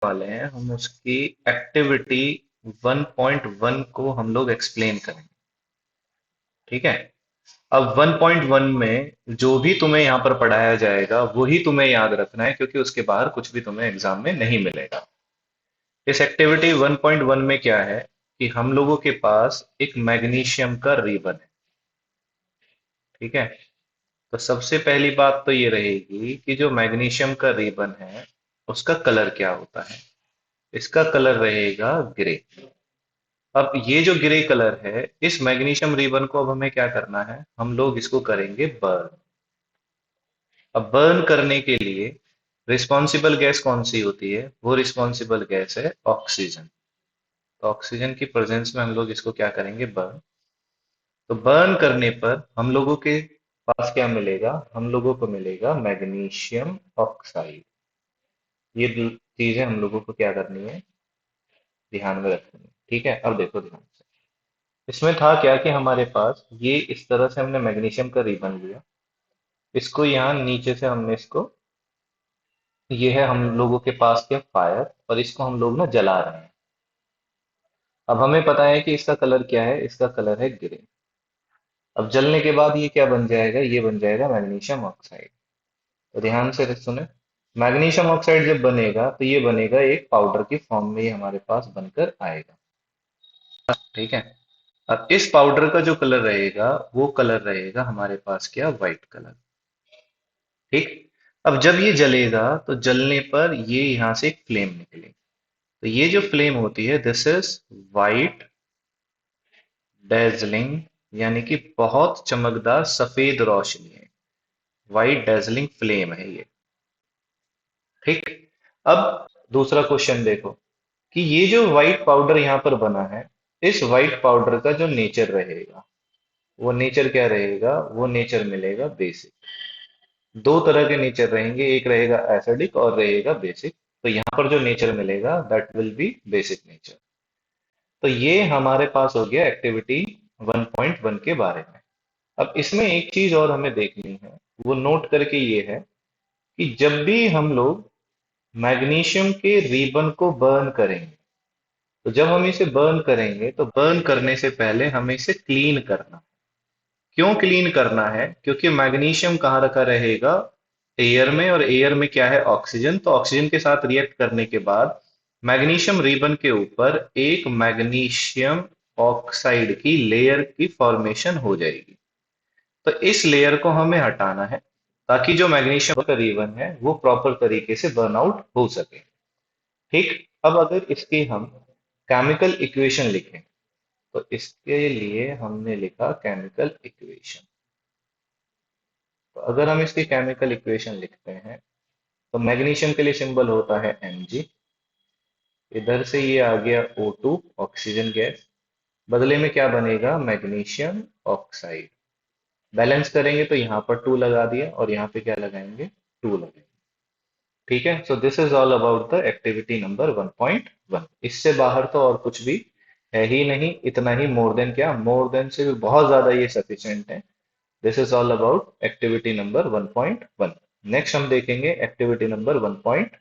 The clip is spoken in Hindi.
वाले हैं, हम उसकी एक्टिविटी 1.1 को हम लोग एक्सप्लेन करेंगे। ठीक है। अब 1.1 में जो भी तुम्हें यहाँ पर पढ़ाया जाएगा वही तुम्हें याद रखना है, क्योंकि उसके बाहर कुछ भी तुम्हें एग्जाम में नहीं मिलेगा। इस एक्टिविटी 1.1 में क्या है कि हम लोगों के पास एक मैग्नीशियम का रिबन है। ठीक है। तो सबसे पहली बात तो ये रहेगी कि जो मैग्नीशियम का रिबन है उसका कलर क्या होता है। इसका कलर रहेगा ग्रे। अब ये जो ग्रे कलर है, इस मैग्नीशियम रिबन को अब हमें क्या करना है, हम लोग इसको करेंगे बर्न। अब बर्न करने के लिए रिस्पॉन्सिबल गैस कौन सी होती है, वो रिस्पॉन्सिबल गैस है ऑक्सीजन। तो ऑक्सीजन की प्रेजेंस में हम लोग इसको क्या करेंगे, बर्न। तो बर्न करने पर हम लोगों के पास क्या मिलेगा, हम लोगों को मिलेगा मैग्नीशियम ऑक्साइड। ये चीजें हम लोगों को क्या करनी है, ध्यान में रखनी है। ठीक है। अब देखो ध्यान से, इसमें था क्या कि हमारे पास ये इस तरह से हमने मैग्नीशियम का रिबन लिया, इसको यहाँ नीचे से हमने इसको, ये है हम लोगों के पास क्या, फायर, और इसको हम लोग ना जला रहे हैं। अब हमें पता है कि इसका कलर क्या है, इसका कलर है ग्रे। अब जलने के बाद ये क्या बन जाएगा, ये बन जाएगा मैग्नीशियम ऑक्साइड। तो ध्यान से सुने, मैग्नीशियम ऑक्साइड जब बनेगा तो ये बनेगा एक पाउडर की फॉर्म में, ये हमारे पास बनकर आएगा। ठीक है। अब इस पाउडर का जो कलर रहेगा वो कलर रहेगा हमारे पास क्या, व्हाइट कलर। ठीक। अब जब ये जलेगा तो जलने पर ये यहां से एक फ्लेम निकलेगी। तो ये जो फ्लेम होती है, दिस इज वाइट डेजलिंग, यानी कि बहुत चमकदार सफेद रोशनी है। वाइट डेजलिंग फ्लेम है ये। ठीक। अब दूसरा क्वेश्चन देखो कि ये जो व्हाइट पाउडर यहाँ पर बना है, इस व्हाइट पाउडर का जो नेचर रहेगा, वो नेचर क्या रहेगा, वो नेचर मिलेगा बेसिक। दो तरह के नेचर रहेंगे, एक रहेगा एसिडिक और रहेगा बेसिक। तो यहाँ पर जो नेचर मिलेगा that will be basic nature. तो ये हमारे पास हो गया एक्टिविटी 1.1 के बारे में। अब इसमें एक चीज और हमें देखनी है, वो नोट करके ये है कि जब भी हम लोग मैग्नीशियम के रिबन को बर्न करेंगे, तो जब हम इसे बर्न करेंगे तो बर्न करने से पहले हमें इसे क्लीन करना। क्यों क्लीन करना है, क्योंकि मैग्नीशियम कहाँ रखा रहेगा, एयर में, और एयर में क्या है, ऑक्सीजन। तो ऑक्सीजन के साथ रिएक्ट करने के बाद मैग्नीशियम रिबन के ऊपर एक मैग्नीशियम ऑक्साइड की लेयर की फॉर्मेशन हो जाएगी। तो इस लेयर को हमें हटाना है, ताकि जो मैग्नीशियम का रिबन है वो प्रॉपर तरीके से बर्न आउट हो सके। ठीक। अब अगर इसकी हम केमिकल इक्वेशन लिखें, तो इसके लिए हमने लिखा केमिकल इक्वेशन। तो अगर हम इसकी केमिकल इक्वेशन लिखते हैं, तो मैग्नीशियम के लिए सिंबल होता है Mg। इधर से ये आ गया O2, ऑक्सीजन गैस। बदले में क्या बनेगा, मैग्नीशियम ऑक्साइड। बैलेंस करेंगे तो यहाँ पर 2 लगा दिया और यहाँ पे क्या लगाएंगे, 2 लगाएंगे। ठीक है। So this is all about the activity number 1.1। इससे बाहर तो और कुछ भी है ही नहीं, इतना ही, मोर देन क्या, मोर देन से भी बहुत ज्यादा ये सफिशिएंट है। This is all about activity number 1.1। Next हम देखेंगे एक्टिविटी नंबर 1.